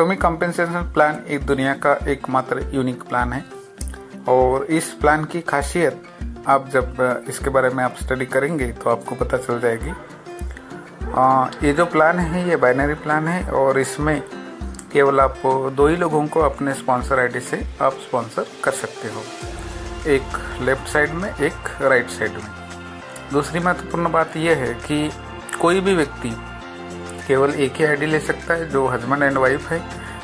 Atomic compensation plan एक दुनिया का एकमात्र यूनिक प्लान है और इस प्लान की खासियत आप जब इसके बारे में आप स्टडी करेंगे तो आपको पता चल जाएगी। ये जो प्लान है ये बाइनरी प्लान है और इसमें केवल आप दो ही लोगों को अपने स्पॉन्सर आईडी से आप स्पॉन्सर कर सकते हो, एक लेफ्ट साइड में एक राइट साइड में। दूसरी महत्वपूर्ण बात यह है कि कोई भी व्यक्ति केवल एक ही आईडी ले सकता है। जो हस्बैंड एंड वाइफ है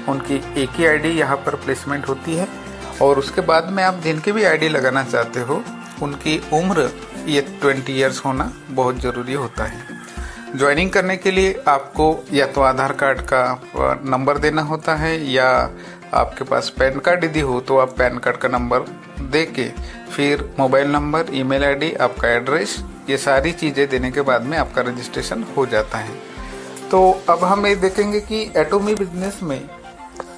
उनकी एक ही आईडी यहाँ पर प्लेसमेंट होती है और उसके बाद में आप जिनकी भी आईडी लगाना चाहते हो उनकी उम्र ये 20 इयर्स होना बहुत ज़रूरी होता है। ज्वाइनिंग करने के लिए आपको या तो आधार कार्ड का नंबर देना होता है या आपके पास पैन कार्ड यदि हो तो आप पैन कार्ड का नंबर दे के फिर मोबाइल नंबर, ईमेल आईडी, आपका एड्रेस, ये सारी चीज़ें देने के बाद में आपका रजिस्ट्रेशन हो जाता है। तो अब हम ये देखेंगे कि एटॉमी बिजनेस में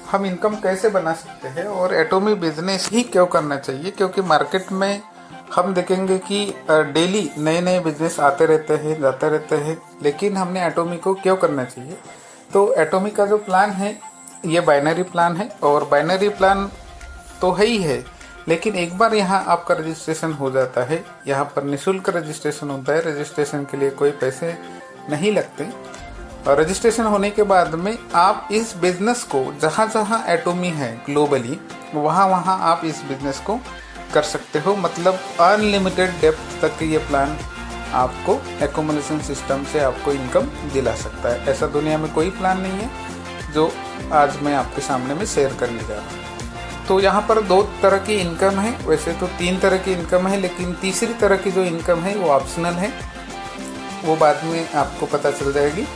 हम इनकम कैसे बना सकते हैं और एटॉमी बिजनेस ही क्यों करना चाहिए, क्योंकि मार्केट में हम देखेंगे कि डेली नए नए बिजनेस आते रहते हैं, जाते रहते हैं, लेकिन हमने एटॉमी को क्यों करना चाहिए। तो एटॉमी का जो प्लान है ये बाइनरी प्लान है और बाइनरी प्लान तो है ही है, लेकिन एक बार यहाँ आपका रजिस्ट्रेशन हो जाता है, यहाँ पर निःशुल्क रजिस्ट्रेशन होता है, रजिस्ट्रेशन के लिए कोई पैसे नहीं लगते। और रजिस्ट्रेशन होने के बाद में आप इस बिजनेस को जहाँ जहाँ एटॉमी है ग्लोबली वहाँ वहाँ आप इस बिजनेस को कर सकते हो। मतलब अनलिमिटेड डेप्थ तक ये प्लान आपको एकोमोडेशन सिस्टम से आपको इनकम दिला सकता है। ऐसा दुनिया में कोई प्लान नहीं है जो आज मैं आपके सामने में शेयर करने जा रहा हूँ। तो यहाँ पर दो तरह की इनकम है, वैसे तो तीन तरह की इनकम है, लेकिन तीसरी तरह की जो इनकम है वो ऑप्शनल है, वो बाद में आपको पता चल जाएगी।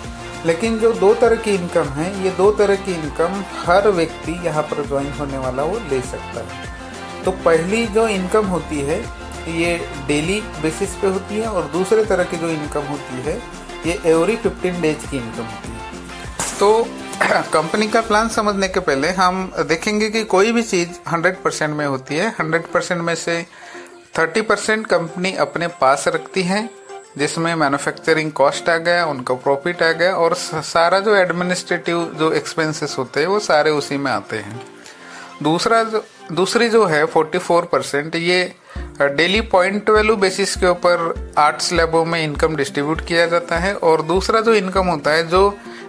लेकिन जो दो तरह की इनकम है ये दो तरह की इनकम हर व्यक्ति यहाँ पर ज्वाइन होने वाला वो ले सकता है। तो पहली जो इनकम होती है ये डेली बेसिस पे होती है और दूसरे तरह की जो इनकम होती है ये एवरी 15 डेज की इनकम होती है। तो कंपनी का प्लान समझने के पहले हम देखेंगे कि कोई भी चीज़ 100% में होती है। 100% में से 30% कंपनी अपने पास रखती है, जिसमें मैन्युफैक्चरिंग कॉस्ट आ गया, उनका प्रॉफिट आ गया और सारा जो एडमिनिस्ट्रेटिव जो एक्सपेंसेस होते हैं वो सारे उसी में आते हैं। दूसरी जो है 44% ये डेली पॉइंट वैल्यू बेसिस के ऊपर आर्ट्स लैबों में इनकम डिस्ट्रीब्यूट किया जाता है और दूसरा जो इनकम होता है जो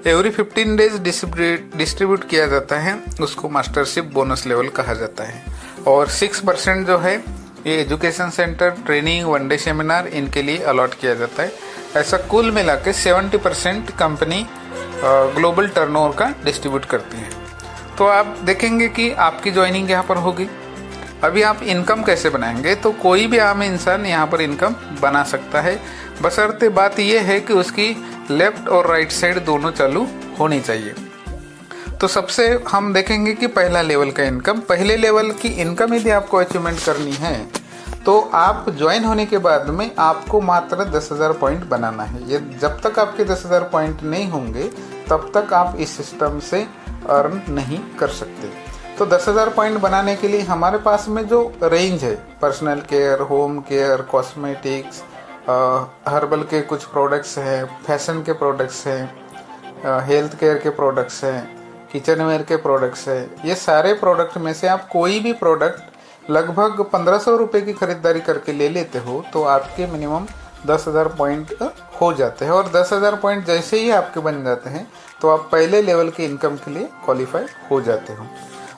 एवरी 15 डेज डिस्ट्रीब्यूट किया जाता है उसको मास्टरशिप बोनस लेवल कहा जाता है। और 6% जो है ये education centre, training, one day seminar इनके लिए अलॉट किया जाता है। ऐसा कुल मिला के 70% कंपनी ग्लोबल टर्नओवर का डिस्ट्रीब्यूट करती है। तो आप देखेंगे कि आपकी ज्वाइनिंग यहाँ पर होगी। अभी आप इनकम कैसे बनाएंगे, तो कोई भी आम इंसान यहाँ पर इनकम बना सकता है, बशर्ते बात यह है कि उसकी लेफ्ट और राइट साइड दोनों चालू होनी चाहिए। तो सबसे हम देखेंगे कि पहला लेवल का इनकम। पहले लेवल की इनकम यदि आपको अचीवमेंट करनी है तो आप ज्वाइन होने के बाद में आपको मात्र 10,000 पॉइंट बनाना है। ये जब तक आपके 10,000 पॉइंट नहीं होंगे तब तक आप इस सिस्टम से अर्न नहीं कर सकते। तो 10,000 पॉइंट बनाने के लिए हमारे पास में जो रेंज है, personal care, home care, cosmetics, herbal के कुछ प्रोडक्ट्स हैं, फैशन के प्रोडक्ट्स हैं, हेल्थ केयर के प्रोडक्ट्स हैं, किचन वेयर के प्रोडक्ट्स है, ये सारे प्रोडक्ट में से आप कोई भी प्रोडक्ट लगभग 1500 रुपये की खरीदारी करके ले लेते हो तो आपके मिनिमम 10,000 पॉइंट हो जाते हैं। और 10,000 पॉइंट जैसे ही आपके बन जाते हैं तो आप पहले लेवल के इनकम के लिए क्वालिफाई हो जाते हो।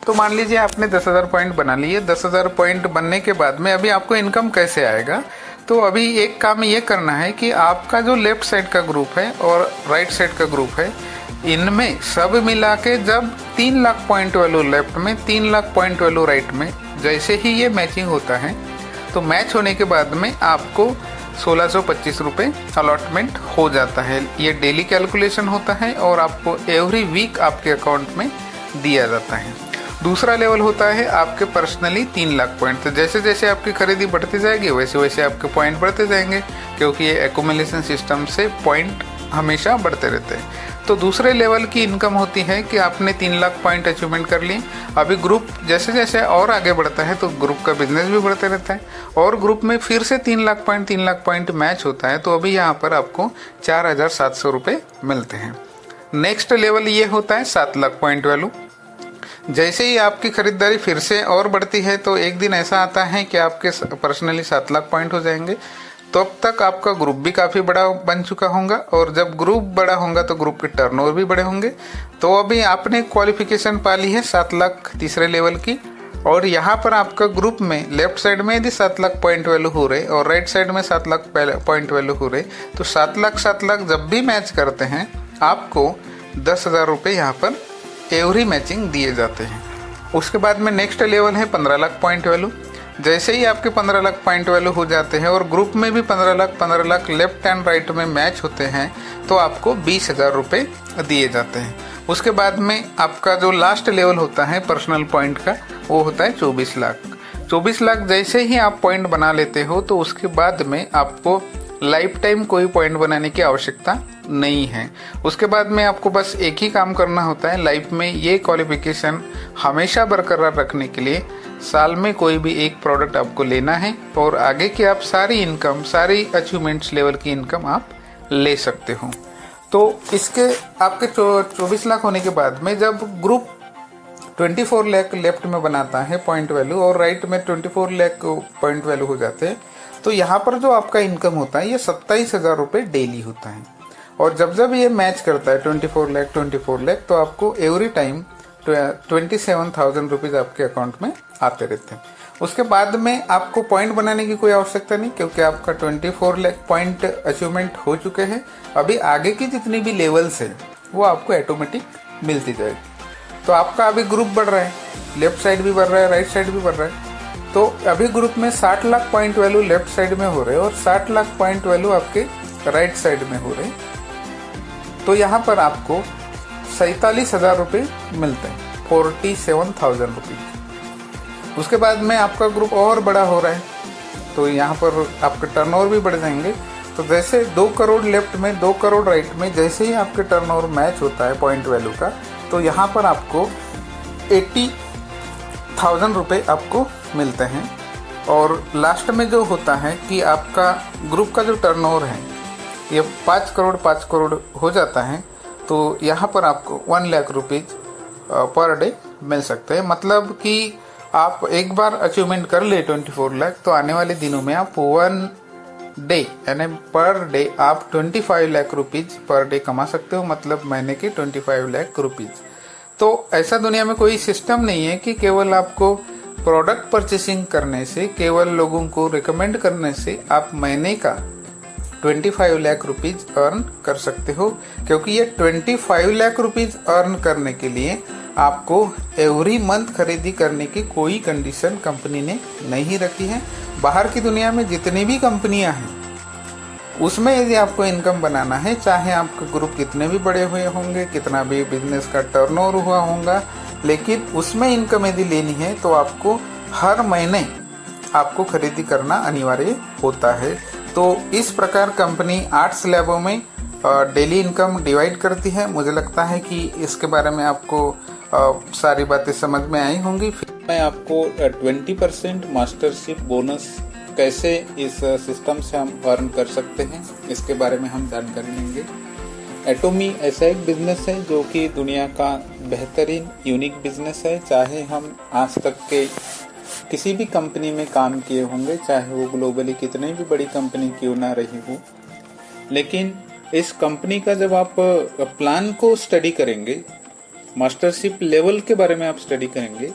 तो मान लीजिए आपने 10,000 पॉइंट बना लिए। 10,000 पॉइंट बनने के बाद में अभी आपको इनकम कैसे आएगा, तो अभी एक काम ये करना है कि आपका जो लेफ्ट साइड का ग्रुप है और राइट साइड का ग्रुप है इनमें सब मिला के जब 3 लाख पॉइंट वैल्यू लेफ्ट में, 3 लाख पॉइंट वैल्यू राइट में, जैसे ही ये मैचिंग होता है तो मैच होने के बाद में आपको 1625 रुपये अलॉटमेंट हो जाता है। ये डेली कैलकुलेशन होता है और आपको एवरी वीक आपके अकाउंट में दिया जाता है। दूसरा लेवल होता है आपके पर्सनली 3 लाख पॉइंट। तो जैसे जैसे आपकी खरीदी बढ़ती जाएगी वैसे वैसे आपके पॉइंट बढ़ते जाएंगे, क्योंकि ये एक्यूमुलेशन सिस्टम से पॉइंट हमेशा बढ़ते रहते हैं। तो दूसरे लेवल की इनकम होती है कि आपने 3 लाख पॉइंट अचीवमेंट कर लिए। अभी ग्रुप जैसे जैसे और आगे बढ़ता है तो ग्रुप का बिजनेस भी बढ़ते रहता है और ग्रुप में फिर से 3 लाख पॉइंट मैच होता है। तो अभी यहाँ पर आपको 4,700 रुपये मिलते हैं। नेक्स्ट लेवल ये होता है 7 लाख पॉइंट वैल्यू। जैसे ही आपकी खरीदारी फिर से और बढ़ती है तो एक दिन ऐसा आता है कि आपके पर्सनली 7 लाख पॉइंट हो जाएंगे। तो अब तक आपका ग्रुप भी काफ़ी बड़ा बन चुका होगा, और जब ग्रुप बड़ा होगा तो ग्रुप के टर्नओवर भी बड़े होंगे। तो अभी आपने क्वालिफिकेशन पा ली है 7 लाख तीसरे लेवल की, और यहाँ पर आपका ग्रुप में लेफ्ट साइड में यदि 7 लाख पॉइंट वैल्यू हो रहे और राइट साइड में 7 लाख पॉइंट वैल्यू हो रहे, तो 7 लाख जब भी मैच करते हैं आपको 10,000 रुपये यहाँ पर एवरी मैचिंग दिए जाते हैं। उसके बाद में नेक्स्ट लेवल है 15 लाख पॉइंट वैल्यू। जैसे ही आपके 15 लाख पॉइंट वैल्यू हो जाते हैं और ग्रुप में भी 15 लाख लेफ्ट एंड राइट में मैच होते हैं, तो आपको 20,000 रुपये दिए जाते हैं। उसके बाद में आपका जो लास्ट लेवल होता है पर्सनल पॉइंट का, वो होता है 24 लाख। 24 लाख जैसे ही आप पॉइंट बना लेते हो तो उसके बाद में आपको लाइफ टाइम कोई पॉइंट बनाने की आवश्यकता नहीं है। उसके बाद में आपको बस एक ही काम करना होता है लाइफ में, ये क्वालिफिकेशन हमेशा बरकरार रखने के लिए साल में कोई भी एक प्रोडक्ट आपको लेना है, और आगे की आप सारी इनकम, सारी अचीवमेंट्स लेवल की इनकम आप ले सकते हो। तो इसके आपके 24 लाख होने के बाद में जब ग्रुप 24 लाख लेफ्ट में बनाता है पॉइंट वैल्यू और राइट में 24 लाख पॉइंट वैल्यू हो जाते हैं, तो यहाँ पर जो आपका इनकम होता है ये 27,000 रुपये डेली होता है। और जब जब ये मैच करता है 24 लाख, तो आपको एवरी टाइम 27,000 रुपीज आपके अकाउंट में आते रहते हैं। उसके बाद में आपको पॉइंट बनाने की कोई आवश्यकता नहीं, क्योंकि आपका 24 लाख पॉइंट अचीवमेंट हो चुके हैं। अभी आगे की जितनी भी लेवल्स है वो आपको ऑटोमेटिक मिलती जाएगी। तो आपका अभी ग्रुप बढ़ रहा है, लेफ्ट साइड भी बढ़ रहा है, राइट साइड भी बढ़ रहा है। तो अभी ग्रुप में 60 lakh point value left side में हो रहे हैं और 60 लाख पॉइंट वैल्यू आपके राइट साइड में हो रहे हैं। तो यहाँ पर आपको 47,000 रुपये मिलते हैं, 47,000 रुपीज। उसके बाद में आपका ग्रुप और बड़ा हो रहा है, तो यहाँ पर आपके टर्नओवर भी बढ़ जाएंगे। तो जैसे 2 करोड़ लेफ्ट में, 2 करोड़ राइट में, जैसे ही आपके टर्नओवर मैच होता है पॉइंट वैल्यू का, तो यहाँ पर आपको 80,000 रुपये आपको मिलते हैं। और लास्ट में जो होता है कि आपका ग्रुप का जो टर्नओवर है ये 5 करोड़ हो जाता है, तो यहाँ पर आपको 1 lakh rupees per day meal सकते हैं। मतलब कि आप एक बार अचीवमेंट कर ले 24 लाख, तो आने वाले दिनों में आप 1 डे यानी पर डे आप 25 लाख रुपीज पर डे कमा सकते हो, मतलब महीने के 25 लाख रुपीज। तो ऐसा दुनिया में कोई सिस्टम नहीं है कि केवल आपको प्रोडक्ट परचेसिंग करने से, केवल लोगों को रिकमेंड करने से आप महीने का 25 लाख रुपीज अर्न कर सकते हो, क्योंकि ये 25 लाख रुपीज अर्न करने के लिए आपको एवरी मंथ खरीदी करने की कोई कंडीशन कंपनी ने नहीं रखी है। बाहर की दुनिया में जितनी भी कंपनियां हैं उसमें यदि आपको इनकम बनाना है, चाहे आपके ग्रुप कितने भी बड़े हुए होंगे, कितना भी बिजनेस का टर्नओवर हुआ होगा, लेकिन उसमें इनकम यदि लेनी है तो आपको हर महीने आपको खरीदी करना अनिवार्य होता है। तो इस प्रकार कंपनी 8 स्लैबों में डेली इनकम डिवाइड करती है। मुझे लगता है कि इसके बारे में आपको सारी बातें समझ में आई होंगी। मैं आपको 20% मास्टरशिप बोनस कैसे इस सिस्टम से हम अर्न कर सकते हैं इसके बारे में हम जानकारी लेंगे। एटोमी ऐसा एक बिजनेस है जो कि दुनिया का बेहतरीन यूनिक बिजनेस है। चाहे हम आज तक के किसी भी कंपनी में काम किए होंगे, चाहे वो ग्लोबली कितनी भी बड़ी कंपनी क्यों ना रही हो, लेकिन इस कंपनी का जब आप प्लान को स्टडी करेंगे, मास्टरशिप लेवल के बारे में आप स्टडी करेंगे,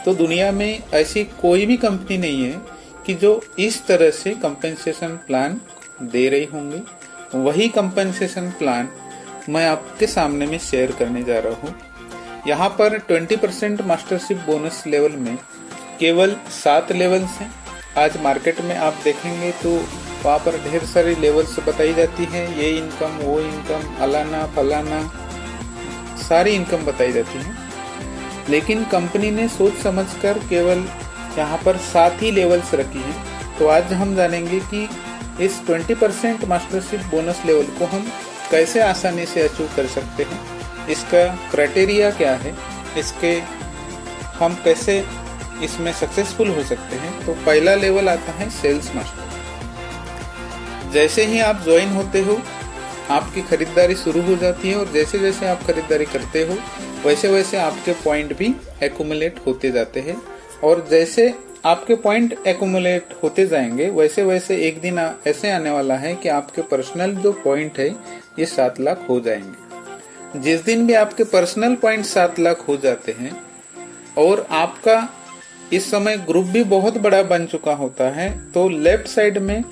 तो दुनिया में ऐसी कोई भी कंपनी नहीं है कि जो इस तरह से कंपेंसेशन प्लान दे रही होंगी। वही कंपेंसेशन प्लान मैं आपके सामने में शेयर करने जा रहा हूँ। यहाँ पर 20% मास्टरशिप बोनस लेवल में केवल 7 लेवल्स हैं। आज मार्केट में आप देखेंगे तो वहाँ पर ढेर सारी लेवल्स बताई जाती हैं, ये इनकम, वो इनकम, अलाना फलाना, सारी इनकम बताई जाती है। लेकिन कंपनी ने सोच समझकर केवल यहाँ पर 7 ही लेवल्स रखी हैं। तो आज हम जानेंगे कि इस 20% मास्टरशिप बोनस लेवल को हम कैसे आसानी से अचीव कर सकते हैं, इसका क्राइटेरिया क्या है, इसके हम कैसे इसमें सक्सेसफुल हो सकते हैं। तो पहला लेवल आता है सेल्स मास्टर। जैसे ही आप ज्वाइन होते हो आपकी खरीदारी शुरू हो जाती है, और जैसे जैसे आप खरीदारी करते हो वैसे वैसे आपके पॉइंट भी एक्यूमुलेट होते जाते हैं। और जैसे आपके पॉइंट एक्यूमुलेट होते जाएंगे वैसे वैसे एक दिन ऐसे आने वाला है कि आपके पर्सनल जो पॉइंट है ये 7 लाख हो जाएंगे। जिस दिन भी आपके पर्सनल पॉइंट 7 लाख हो जाते हैं और आपका इस समय ग्रुप भी बहुत बड़ा बन चुका होता है, तो लेफ्ट साइड में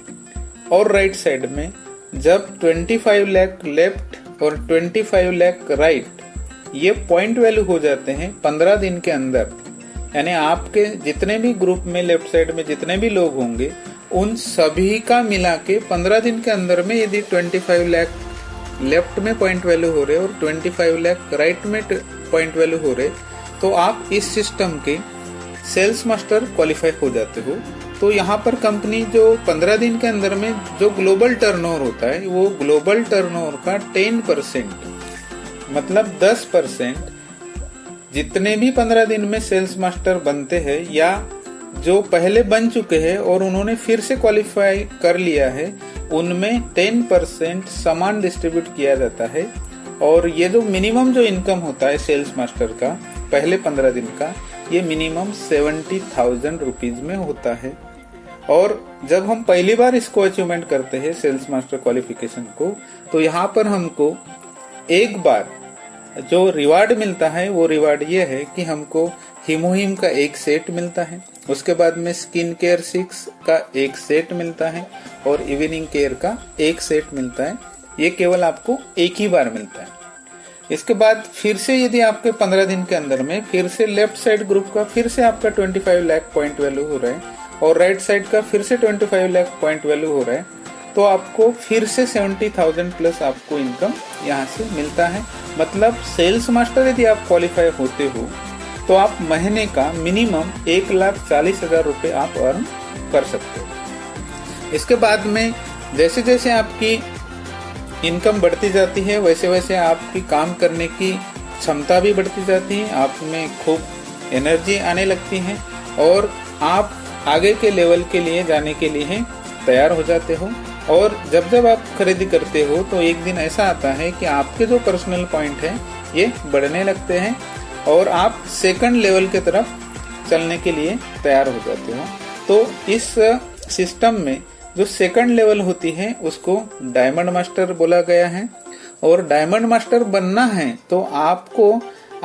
और राइट साइड में जब 25 लाख लेफ्ट और 25 लाख राइट ये पॉइंट वैल्यू हो जाते हैं 15 दिन के अंदर, यानी आपके जितने भी ग्रुप में लेफ्ट साइड में जितने भी लोग होंगे उन सभी का मिला के 15 दिन के अंदर में यदि 25 लाख लेफ्ट में पॉइंट वैल्यू हो रहे और 25 लाख राइट में पॉइंट वैल्यू हो रहे, तो आप इस सिस्टम के सेल्स मास्टर क्वालिफाई हो जाते हो। तो यहाँ पर कंपनी जो 15 दिन के अंदर में जो ग्लोबल टर्नओवर होता है वो ग्लोबल टर्नओवर का 10% मतलब 10% जितने भी 15 दिन में सेल्स मास्टर बनते हैं या जो पहले बन चुके हैं और उन्होंने फिर से क्वालिफाई कर लिया है, उनमें 10% समान डिस्ट्रीब्यूट किया जाता है। और ये जो मिनिमम जो इनकम होता है सेल्स मास्टर का पहले 15 दिन का, ये मिनिमम 70,000 रुपीज में होता है। और जब हम पहली बार इसको अचीवमेंट करते हैं सेल्स मास्टर क्वालिफिकेशन को, तो यहाँ पर हमको एक बार जो रिवार्ड मिलता है वो रिवार्ड ये है कि हमको हिमोहिम का एक सेट मिलता है, उसके बाद में स्किन केयर 6 का एक सेट मिलता है और इवनिंग केयर का एक सेट मिलता है। ये केवल आपको एक ही बार मिलता है। इसके बाद फिर से यदि आपके 15 दिन के अंदर में फिर से लेफ्ट साइड ग्रुप का फिर से आपका 25 लाख पॉइंट वैल्यू हो रहा है और राइट साइड का फिर से 25 लाख पॉइंट वैल्यू हो रहा है, तो आपको फिर से 70,000 प्लस आपको इनकम यहाँ से मिलता है। मतलब सेल्स मास्टर यदि आप क्वालिफाई होते हो तो आप महीने का मिनिमम 1,40,000 रुपए आप अर्न कर सकते हो। इसके बाद में जैसे जैसे आपकी इनकम बढ़ती जाती है वैसे वैसे आपकी काम करने की क्षमता भी बढ़ती जाती है, आप में खूब एनर्जी आने लगती है और आप आगे के लेवल के लिए जाने के लिए तैयार हो जाते हो। और जब जब आप खरीदी करते हो तो एक दिन ऐसा आता है कि आपके जो पर्सनल पॉइंट है ये बढ़ने लगते हैं और आप सेकंड लेवल की तरफ चलने के लिए तैयार हो जाते हो। तो इस सिस्टम में जो सेकंड लेवल होती है उसको डायमंड मास्टर बोला गया है। और डायमंड मास्टर बनना है तो आपको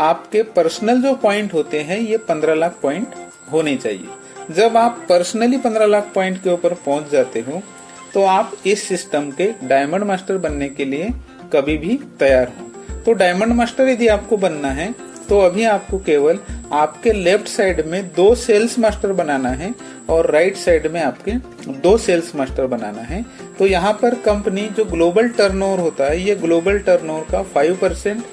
आपके पर्सनल जो पॉइंट होते हैं ये 15 लाख पॉइंट होने चाहिए। जब आप पर्सनली 15 लाख पॉइंट के ऊपर पहुंच जाते हो तो आप इस सिस्टम के डायमंड मास्टर बनने के लिए कभी भी तैयार हो। तो डायमंड मास्टर यदि आपको बनना है तो अभी आपको केवल आपके लेफ्ट साइड में 2 सेल्स मास्टर बनाना है और राइट साइड में आपके 2 सेल्स मास्टर बनाना है। तो यहाँ पर कंपनी जो ग्लोबल टर्नओवर होता है ये ग्लोबल टर्नओवर का 5%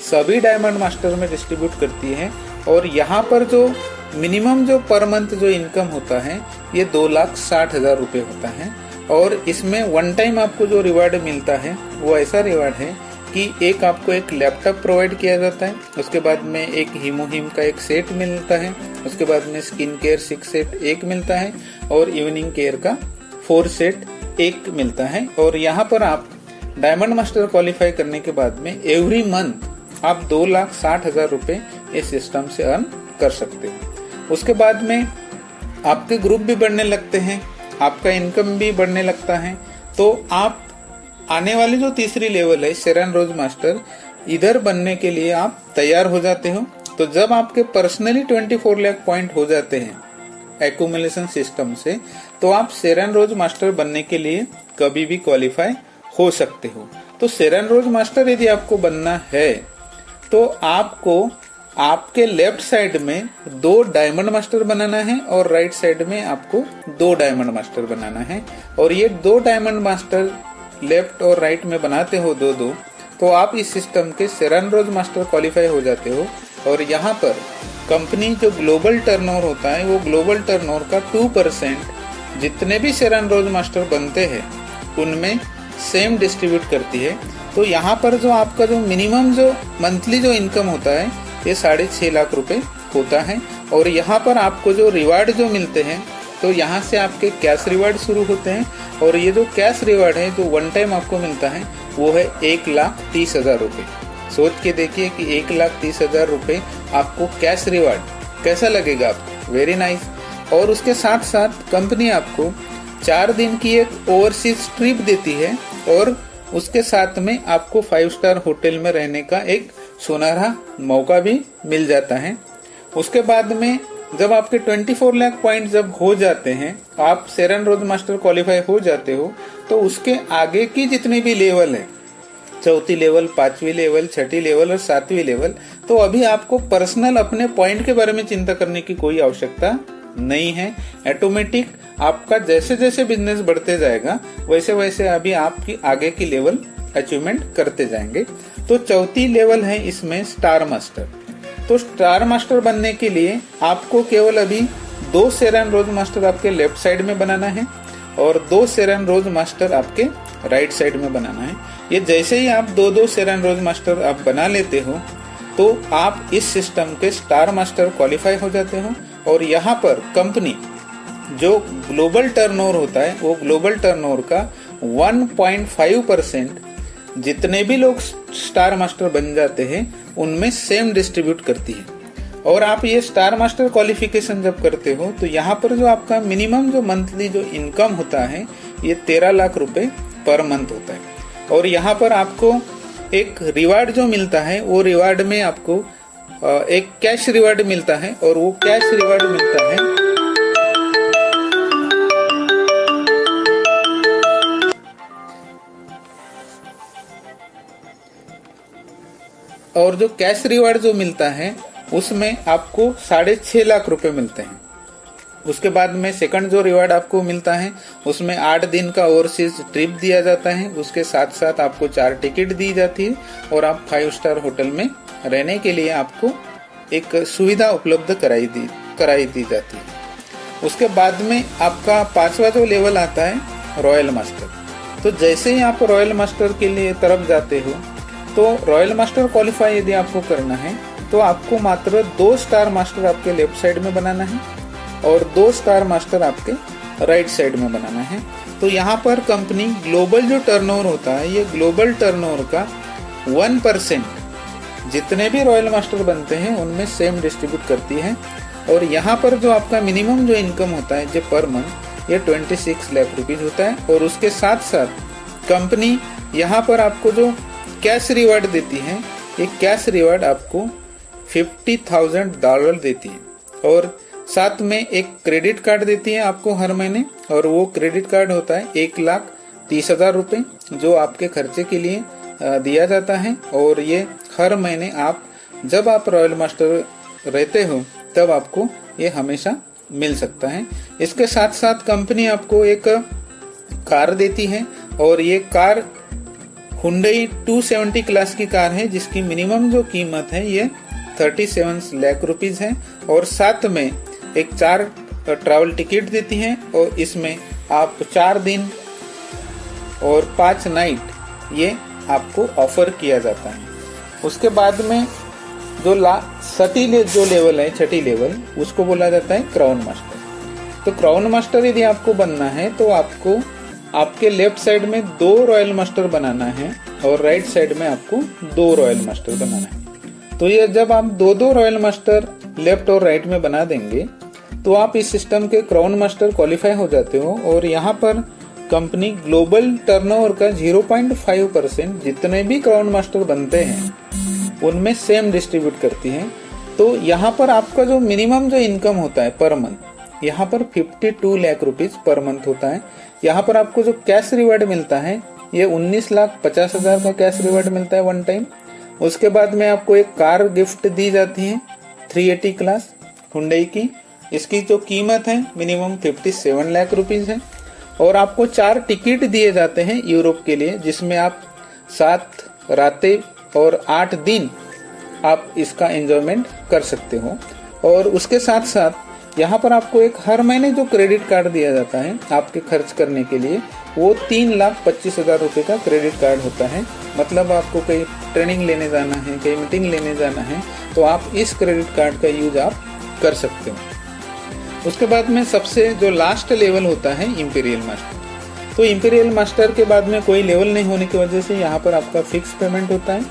सभी डायमंड मास्टर में डिस्ट्रीब्यूट करती है। और यहाँ पर जो मिनिमम जो पर मंथ जो इनकम होता है ये 2,60,000 रुपए होता है। और इसमें वन टाइम आपको जो रिवार्ड मिलता है वो ऐसा रिवार्ड है कि एक आपको एक लैपटॉप प्रोवाइड किया जाता है, उसके बाद में एक हिमोहिम का एक सेट मिलता है, उसके बाद में स्किन केयर 6 सेट एक मिलता है और इवनिंग केयर का 4 सेट एक मिलता है। और यहाँ पर आप डायमंड मास्टर क्वालिफाई करने के बाद में एवरी मंथ आप 2,60,000 रुपए इस सिस्टम से अर्न कर सकते हो। उसके बाद में आपके ग्रुप भी बढ़ने लगते हैं, आपका इनकम भी बढ़ने लगता है। तो आप आने वाली जो तीसरी लेवल है सेरेन रोज मास्टर, इधर बनने के लिए आप तैयार हो जाते हो। तो जब आपके पर्सनली 24 लाख पॉइंट हो जाते हैं एक्यूमुलेशन सिस्टम से, तो आप सेरेन रोज मास्टर बनने के लिए कभी भी क्वालिफाई हो सकते हो। तो सेरेन रोज मास्टर यदि आपको बनना है तो आपको आपके लेफ्ट साइड में 2 डायमंड मास्टर बनाना है और राइट साइड में आपको 2 डायमंड मास्टर बनाना है। और ये 2 डायमंड मास्टर लेफ्ट और राइट में बनाते हो 2-2, तो आप इस सिस्टम के सेरेन रोज मास्टर क्वालिफाई हो जाते हो। और यहाँ पर कंपनी जो ग्लोबल टर्नओवर होता है वो ग्लोबल टर्नओवर का 2% जितने भी सेरेन रोज मास्टर बनते हैं उनमें सेम डिस्ट्रीब्यूट करती है। तो यहाँ पर जो आपका जो मिनिमम जो मंथली जो इनकम होता है ये 6.5 लाख रुपए होता है। और यहाँ पर आपको जो रिवार्ड जो मिलते हैं तो यहाँ से आपके कैश रिवार्ड शुरू होते हैं। और ये जो कैश रिवार्ड है जो वन टाइम आपको मिलता है वो है 1,30,000 रुपए। सोच के देखिए कि 1,30,000 रुपये आपको कैश रिवार्ड कैसा लगेगा आपको। Very nice. और उसके साथ साथ कंपनी आपको 4 दिन की एक ओवरसीज ट्रिप देती है और उसके साथ में आपको 5 स्टार होटल में रहने का एक सुनहरा मौका भी मिल जाता है। उसके बाद में जब आपके 24 लाख पॉइंट जब हो जाते हैं, आप सेरेन रोज मास्टर क्वालिफाई हो जाते हो, तो उसके आगे की जितने भी लेवल है, 4वीं लेवल, 5वीं लेवल, 6ठी लेवल और 7वीं लेवल, तो अभी आपको पर्सनल अपने पॉइंट के बारे में चिंता करने की कोई आवश्यकता नहीं है। ऑटोमेटिक आपका जैसे जैसे बिजनेस बढ़ते जाएगा वैसे वैसे अभी आपकी आगे की लेवल अचीवमेंट करते जाएंगे। तो 4वीं लेवल है इसमें स्टार मास्टर। तो स्टार मास्टर बनने के लिए आपको केवल अभी 2 सेरेन रोज मास्टर आपके लेफ्ट साइड में बनाना है और 2 सेरेन रोज मास्टर आपके राइट साइड में बनाना है। ये जैसे ही आप 2-2 सेरेन रोज मास्टर आप बना लेते हो तो आप इस सिस्टम के स्टार मास्टर क्वालिफाई हो जाते हो। और यहाँ पर कंपनी जो ग्लोबल टर्नओवर होता है वो ग्लोबल टर्नओवर का 1.5% जितने भी लोग स्टार मास्टर बन जाते हैं उनमें सेम डिस्ट्रीब्यूट करती है। और आप ये स्टार मास्टर क्वालिफिकेशन जब करते हो तो यहाँ पर जो आपका मिनिमम जो मंथली जो इनकम होता है ये 13 लाख रुपए पर मंथ होता है। और यहाँ पर आपको एक रिवार्ड जो मिलता है वो रिवार्ड में आपको एक कैश रिवार्ड मिलता है और वो कैश रिवार्ड मिलता है और जो कैश रिवार्ड जो मिलता है उसमें आपको 6.5 लाख रुपए मिलते हैं। उसके बाद में सेकंड जो रिवार्ड आपको मिलता है उसमें 8 दिन का ओवरसीज ट्रिप दिया जाता है। उसके साथ साथ आपको 4 टिकट दी जाती है और आप 5 स्टार होटल में रहने के लिए आपको एक सुविधा उपलब्ध कराई दी जाती है। उसके बाद में आपका 5वां जो लेवल आता है रॉयल मास्टर। तो जैसे ही आप रॉयल मास्टर के लिए तरफ जाते हो तो रॉयल मास्टर क्वालिफाई यदि आपको करना है तो आपको मात्र 2 स्टार मास्टर आपके लेफ्ट साइड में बनाना है और 2 स्टार मास्टर आपके राइट साइड में बनाना है। तो यहाँ पर कंपनी ग्लोबल जो टर्नओवर होता है ये ग्लोबल टर्नओवर का 1% जितने भी रॉयल मास्टर बनते हैं उनमें सेम डिस्ट्रीब्यूट करती है। और यहाँ पर जो आपका मिनिमम जो इनकम होता है जो पर मंथ ये 26 लाख रुपीज होता है। और उसके साथ साथ कंपनी यहाँ पर आपको जो कैश रिवार्ड देती है ये कैश रिवार्ड आपको $50,000 देती है और साथ में एक क्रेडिट कार्ड देती है आपको हर महीने। और वो क्रेडिट कार्ड होता है 1,30,000 रुपए जो आपके खर्चे के लिए दिया जाता है। और ये हर महीने आप जब आप रॉयल मास्टर रहते हो तब आपको ये हमेशा मिल सकता है। इसके साथ साथ कंपनी आपको एक कार देती है और ये कार हुंडई 270 क्लास की कार है जिसकी मिनिमम जो कीमत है ये 37 लाख रुपीज है। और साथ में एक 4 ट्रैवल टिकट देती है और इसमें आप 4 दिन और 5 नाइट ये आपको ऑफर किया जाता है। उसके बाद में जो जो लेवल है 6ठी लेवल उसको बोला जाता है क्राउन मास्टर। तो क्राउन मास्टर यदि आपको बनना है तो आपको आपके लेफ्ट साइड में 2 रॉयल मास्टर बनाना है और राइट साइड में आपको 2 रॉयल मास्टर बनाना है। तो ये जब आप 2-2 रॉयल मास्टर लेफ्ट और राइट में बना देंगे तो आप इस सिस्टम के क्राउन मास्टर क्वालिफाई हो जाते हो। और यहाँ पर कंपनी ग्लोबल टर्नओवर का 0.5% जितने भी क्राउन मास्टर बनते हैं उनमें सेम डिस्ट्रीब्यूट करती है। तो यहाँ पर आपका जो मिनिमम जो इनकम होता है पर मंथ यहाँ पर 52 लाख रुपीज पर मंथ होता है। यहाँ पर आपको जो कैश रिवार्ड मिलता है ये 19,50,000 का कैश रिवार्ड मिलता है 1 टाइम। उसके बाद में आपको एक कार गिफ्ट दी जाती है 380 क्लास हुंडई की। इसकी जो कीमत है मिनिमम 57 लाख रुपीज है। और आपको 4 टिकट दिए जाते हैं यूरोप के लिए जिसमें आप 7 रातें और 8 दिन आप इसका एंजॉयमेंट कर सकते हो। और उसके साथ साथ यहाँ पर आपको एक हर महीने जो क्रेडिट कार्ड दिया जाता है आपके खर्च करने के लिए वो 3,25,000 रुपए का क्रेडिट कार्ड होता है। मतलब आपको कहीं ट्रेनिंग लेने जाना है, कहीं मीटिंग लेने जाना है तो आप इस क्रेडिट कार्ड का यूज आप कर सकते हो। उसके बाद में सबसे जो लास्ट लेवल होता है इंपीरियल मास्टर। तो इंपीरियल मास्टर के बाद में कोई लेवल नहीं होने की वजह से यहाँ पर आपका फिक्स पेमेंट होता है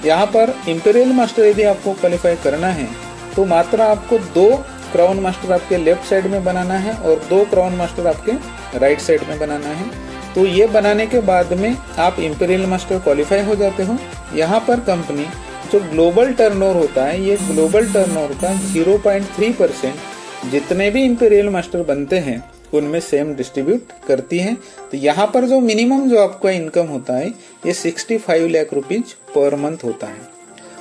यहाँ पर इंपीरियल मास्टर यदि आपको क्वालिफाई करना है तो मात्र आपको 2 क्राउन मास्टर आपके लेफ्ट साइड में बनाना है और 2 क्राउन मास्टर आपके राइट साइड में बनाना है। तो ये बनाने के बाद में आप इंपीरियल मास्टर क्वालिफाई हो जाते हो। यहाँ पर कंपनी जो ग्लोबल टर्नओवर होता है, ये ग्लोबल टर्नओवर का 0.3% जितने भी इंपीरियल मास्टर बनते हैं उनमें सेम डिस्ट्रीब्यूट करती है। तो यहाँ पर जो मिनिमम जो आपका इनकम होता है ये 65 लाख रुपीज पर मंथ होता है।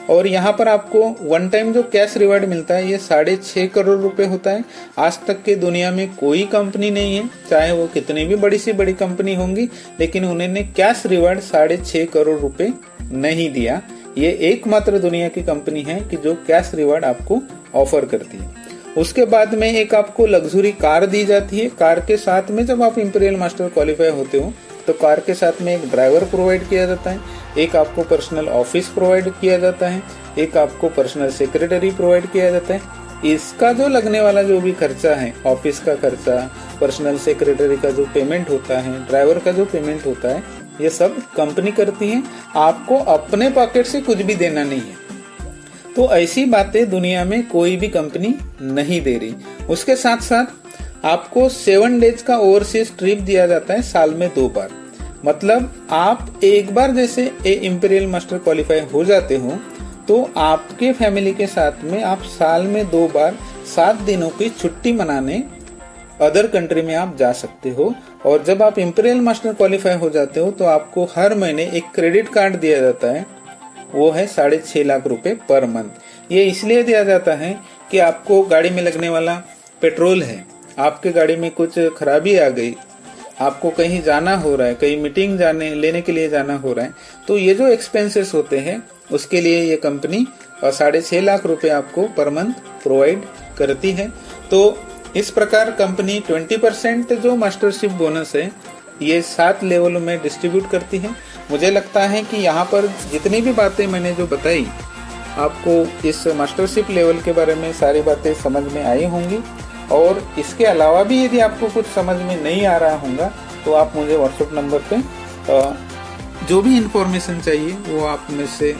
और यहाँ पर आपको वन टाइम जो कैश रिवार्ड मिलता है ये 6.5 करोड़ रुपए होता है। आज तक के दुनिया में कोई कंपनी नहीं है, चाहे वो कितनी भी बड़ी सी बड़ी कंपनी होंगी, लेकिन उन्होंने कैश रिवार्ड 6.5 करोड़ रुपए नहीं दिया। ये एकमात्र दुनिया की कंपनी है कि जो कैश रिवार्ड आपको ऑफर करती है। उसके बाद में एक आपको लग्जरी कार दी जाती है। कार के साथ में जब आप इंपीरियल मास्टर क्वालिफाई होते हो तो कार के साथ में एक ड्राइवर प्रोवाइड किया जाता है, एक आपको पर्सनल ऑफिस प्रोवाइड किया जाता है, एक आपको पर्सनल सेक्रेटरी प्रोवाइड किया जाता है। इसका जो लगने वाला जो भी खर्चा है, ऑफिस का खर्चा, पर्सनल सेक्रेटरी का जो पेमेंट होता है, ड्राइवर का जो पेमेंट होता है, ये सब कंपनी करती है। आपको अपने पॉकेट से कुछ भी देना नहीं है। तो ऐसी बातें दुनिया में कोई भी कंपनी नहीं दे रही। उसके साथ साथ आपको 7 डेज का ओवरसीज ट्रिप दिया जाता है साल में 2 बार। मतलब आप एक बार जैसे इंपीरियल मास्टर क्वालिफाई हो जाते हो तो आपके फैमिली के साथ में आप साल में 2 बार 7 दिनों की छुट्टी मनाने अदर कंट्री में आप जा सकते हो। और जब आप इंपीरियल मास्टर क्वालिफाई हो जाते हो तो आपको हर महीने एक क्रेडिट कार्ड दिया जाता है, वो है 6.5 लाख रुपए पर मंथ। ये इसलिए दिया जाता है कि आपको गाड़ी में लगने वाला पेट्रोल है, आपके गाड़ी में कुछ खराबी आ गई, आपको कहीं जाना हो रहा है, कहीं मीटिंग लेने के लिए जाना हो रहा है, तो ये जो एक्सपेंसेस होते हैं उसके लिए ये कंपनी 6.5 लाख रुपए आपको पर मंथ प्रोवाइड करती है। तो इस प्रकार कंपनी 20% जो मास्टरशिप बोनस है ये 7 लेवलों में डिस्ट्रीब्यूट करती है। मुझे लगता है कि यहाँ पर जितनी भी बातें मैंने जो बताई आपको इस मास्टरशिप लेवल के बारे में सारी बातें समझ में आई होंगी। और इसके अलावा भी यदि आपको कुछ समझ में नहीं आ रहा होगा तो आप मुझे व्हाट्सएप नंबर पे जो भी इंफॉर्मेशन चाहिए वो आप में से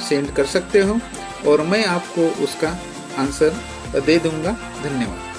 सेंड कर सकते हो और मैं आपको उसका आंसर दे दूंगा। धन्यवाद।